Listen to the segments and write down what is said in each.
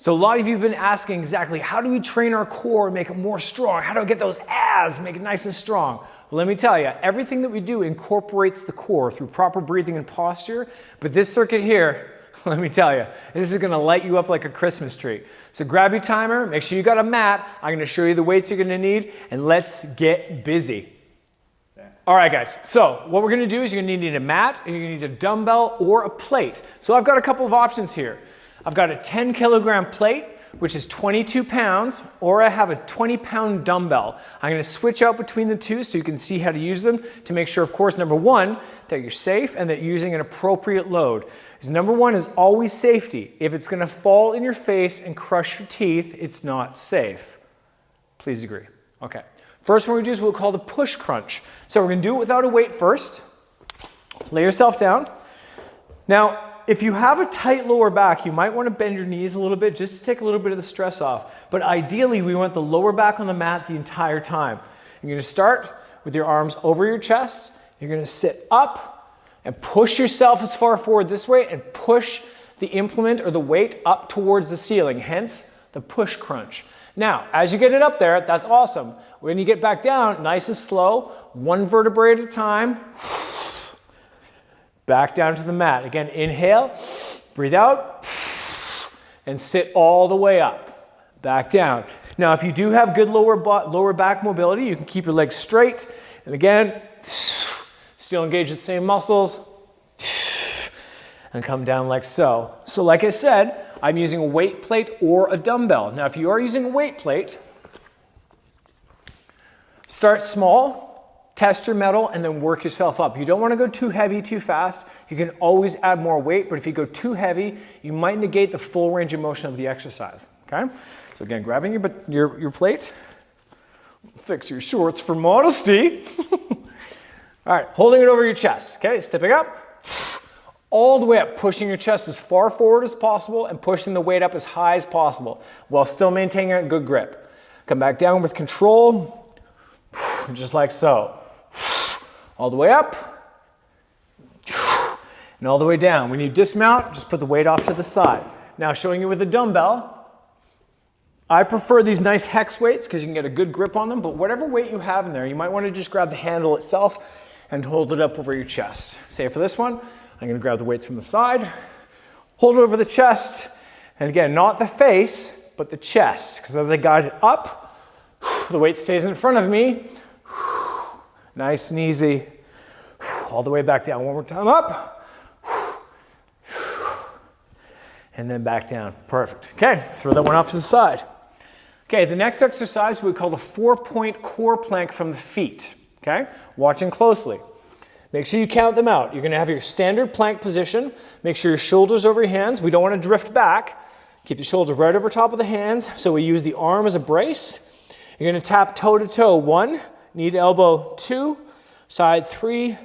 So a lot of you have been asking exactly, how do we train our core and make it more strong? How do I get those abs, make it nice and strong? Well, let me tell you, everything that we do incorporates the core through proper breathing and posture. But this circuit here, let me tell you, this is gonna light you up like a Christmas tree. So grab your timer, make sure you got a mat. I'm gonna show you the weights you're gonna need, and let's get busy. All right, guys, so what we're gonna do is you're gonna need a mat, and you're gonna need a dumbbell or a plate. So I've got a couple of options here. I've got a 10-kilogram plate, which is 22 pounds, or I have a 20-pound dumbbell. I'm gonna switch out between the two so you can see how to use them to make sure, of course, number one, that you're safe and that you're using an appropriate load. Because number one is always safety. If it's gonna fall in your face and crush your teeth, it's not safe. Please agree. Okay. First one we're gonna do is what we'll call the push crunch. So we're gonna do it without a weight first. Lay yourself down. Now, if you have a tight lower back, you might want to bend your knees a little bit just to take a little bit of the stress off. But ideally, we want the lower back on the mat the entire time. You're going to start with your arms over your chest. You're going to sit up and push yourself as far forward this way and push the implement or the weight up towards the ceiling, hence the push crunch. Now, as you get it up there, that's awesome. When you get back down, nice and slow, one vertebrae at a time. Back down to the mat. Again, inhale, breathe out, and sit all the way up. Back down. Now, if you do have good lower back mobility, you can keep your legs straight. And again, still engage the same muscles. And come down like so. So like I said, I'm using a weight plate or a dumbbell. Now, if you are using a weight plate, start small. Test your metal and then work yourself up. You don't want to go too heavy too fast. You can always add more weight, but if you go too heavy, you might negate the full range of motion of the exercise, okay? So again, grabbing your plate. Fix your shorts for modesty. All right, holding it over your chest, okay? Stepping up, all the way up, pushing your chest as far forward as possible and pushing the weight up as high as possible while still maintaining a good grip. Come back down with control, just like so. All the way up and all the way down. When you dismount, just put the weight off to the side. Now showing you with a dumbbell, I prefer these nice hex weights because you can get a good grip on them, but whatever weight you have in there, you might want to just grab the handle itself and hold it up over your chest. Say for this one, I'm going to grab the weights from the side, hold it over the chest, and again, not the face, but the chest, because as I guide it up, the weight stays in front of me. Nice and easy. All the way back down. One more time up. And then back down. Perfect. Okay, throw that one off to the side. Okay, the next exercise we call the 4-point core plank from the feet. Okay, watching closely. Make sure you count them out. You're going to have your standard plank position. Make sure your shoulders over your hands. We don't want to drift back. Keep the shoulder right over top of the hands. So we use the arm as a brace. You're going to tap toe to toe. 1. Knee to elbow, 2, side 3,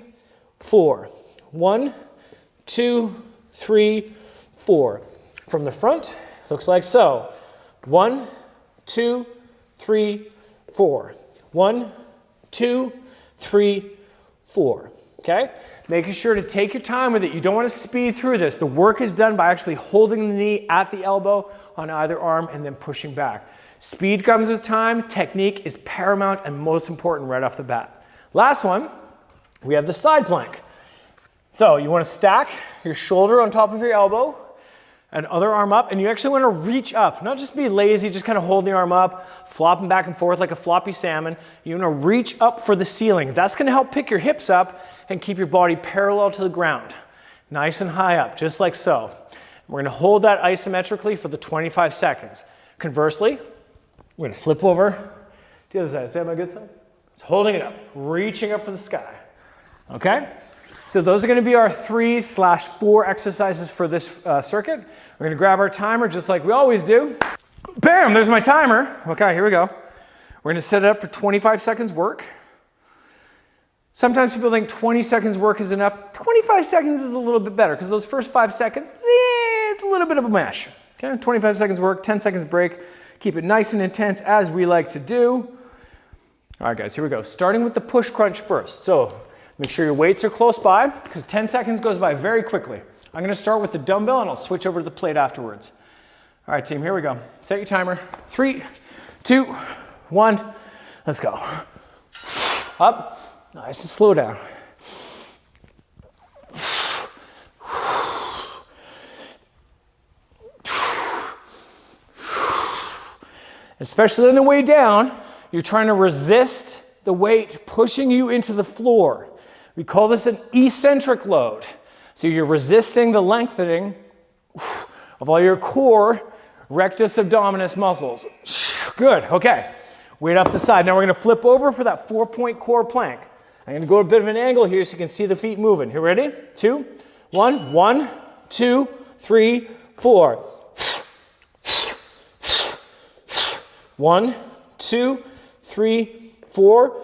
4. 1, 2, 3, 4. From the front, looks like so. 1, 2, 3, 4. 1, 2, 3, 4. Okay? Making sure to take your time with it. You don't want to speed through this. The work is done by actually holding the knee at the elbow on either arm and then pushing back. Speed comes with time, technique is paramount and most important right off the bat. Last one, we have the side plank. So you want to stack your shoulder on top of your elbow and other arm up, and you actually want to reach up, not just be lazy, just kind of hold the arm up, flopping back and forth like a floppy salmon. You want to reach up for the ceiling. That's going to help pick your hips up and keep your body parallel to the ground. Nice and high up, just like so. We're going to hold that isometrically for the 25 seconds. Conversely, we're going to flip over to the other side. Is that my good side? It's holding it up, reaching up for the sky. Okay? So those are going to be our 3/4 exercises for this circuit. We're going to grab our timer just like we always do. Bam! There's my timer. Okay, here we go. We're going to set it up for 25 seconds work. Sometimes people think 20 seconds work is enough. 25 seconds is a little bit better because those first 5 seconds, it's a little bit of a mash. Okay, 25 seconds work, 10 seconds break. Keep it nice and intense as we like to do. All right, guys, here we go. Starting with the push crunch first. So make sure your weights are close by because 10 seconds goes by very quickly. I'm going to start with the dumbbell and I'll switch over to the plate afterwards. All right, team, here we go. Set your timer. 3, 2, 1, let's go. Up, nice and slow down. Especially on the way down, you're trying to resist the weight pushing you into the floor. We call this an eccentric load. So you're resisting the lengthening of all your core rectus abdominis muscles. Good, okay. Weight off the side. Now we're gonna flip over for that 4-point core plank. I'm gonna go a bit of an angle here so you can see the feet moving. You ready? 2, 1, 1, 2, 3, 4. 1, 2, 3, 4.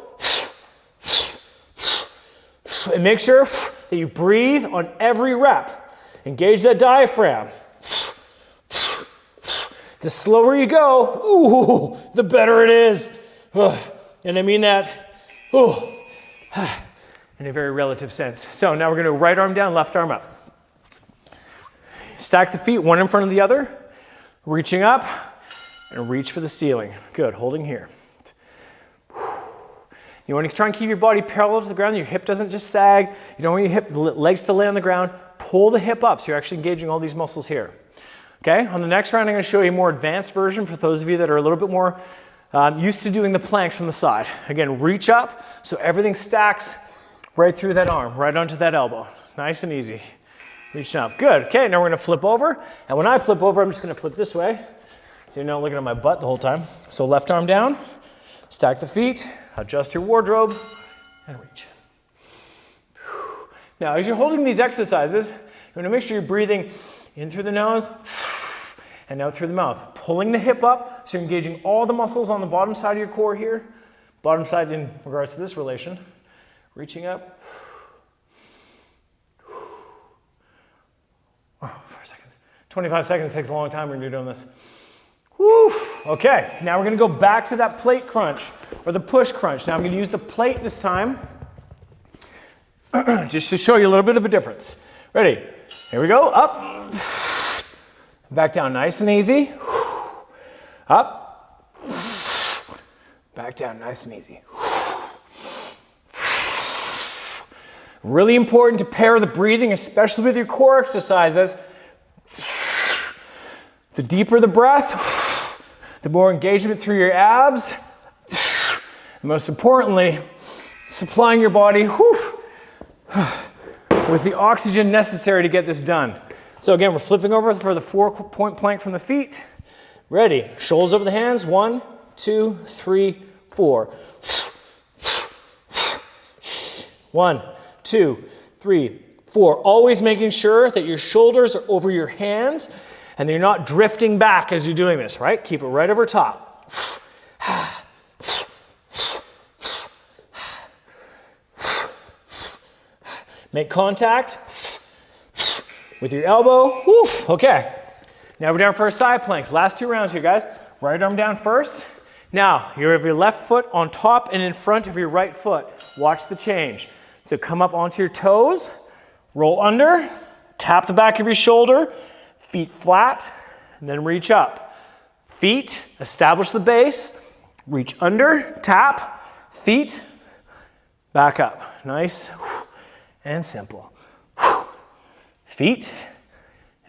And make sure that you breathe on every rep. Engage that diaphragm. The slower you go, ooh, the better it is. And I mean that in a very relative sense. So now we're going to right arm down, left arm up. Stack the feet one in front of the other, reaching up, and reach for the ceiling. Good, holding here. You want to try and keep your body parallel to the ground. Your hip doesn't just sag. You don't want your legs to lay on the ground. Pull the hip up so you're actually engaging all these muscles here. Okay, on the next round, I'm going to show you a more advanced version for those of you that are a little bit more used to doing the planks from the side. Again, reach up so everything stacks right through that arm, right onto that elbow. Nice and easy. Reaching up. Good. Okay, now we're going to flip over. And when I flip over, I'm just going to flip this way so you're not looking at my butt the whole time. So left arm down, stack the feet, adjust your wardrobe, and reach. Now, as you're holding these exercises, you want to make sure you're breathing in through the nose and out through the mouth. Pulling the hip up so you're engaging all the muscles on the bottom side of your core here. Bottom side in regards to this relation. Reaching up. Oh, 4 seconds. 25 seconds takes a long time when you're doing this. Woo. Okay, now we're going to go back to that plate crunch or the push crunch. Now I'm going to use the plate this time just to show you a little bit of a difference. Ready? Here we go. Up. Back down nice and easy. Up. Back down nice and easy. Really important to pair the breathing, especially with your core exercises. The deeper the breath, the more engagement through your abs. And most importantly, supplying your body with the oxygen necessary to get this done. So again, we're flipping over for the 4-point plank from the feet. Ready, shoulders over the hands. 1, 2, 3, 4. 1, 2, 3, 4. Always making sure that your shoulders are over your hands and you're not drifting back as you're doing this, right? Keep it right over top. Make contact with your elbow. Woo. Okay. Now we're down for our side planks. Last 2 rounds here, guys. Right arm down first. Now, you have your left foot on top and in front of your right foot. Watch the change. So come up onto your toes, roll under, tap the back of your shoulder, feet flat, and then reach up. Feet, establish the base, reach under, tap, feet, back up. Nice and simple. Feet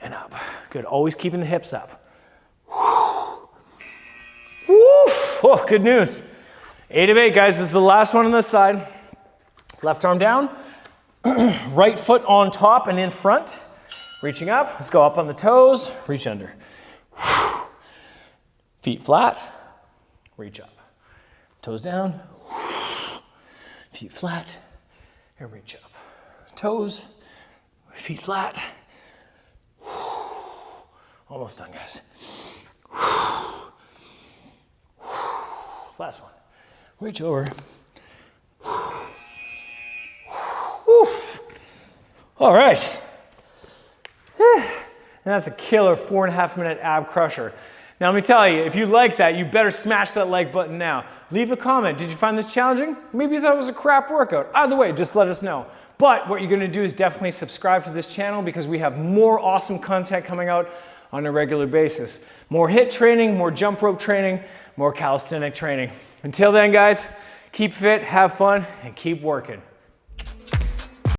and up. Good, always keeping the hips up. Oh, good news. 8 of 8, guys. This is the last one on this side. Left arm down, right foot on top and in front. Reaching up, let's go up on the toes, reach under. Feet flat, reach up. Toes down, feet flat, and reach up. Toes, feet flat. Almost done, guys. Last one. Reach over. All right. And that's a killer 4.5-minute ab crusher. Now let me tell you, if you like that, you better smash that like button now. Leave a comment. Did you find this challenging? Maybe you thought it was a crap workout. Either way, just let us know. But what you're gonna do is definitely subscribe to this channel because we have more awesome content coming out on a regular basis. More HIIT training, more jump rope training, more calisthenic training. Until then, guys, keep fit, have fun, and keep working.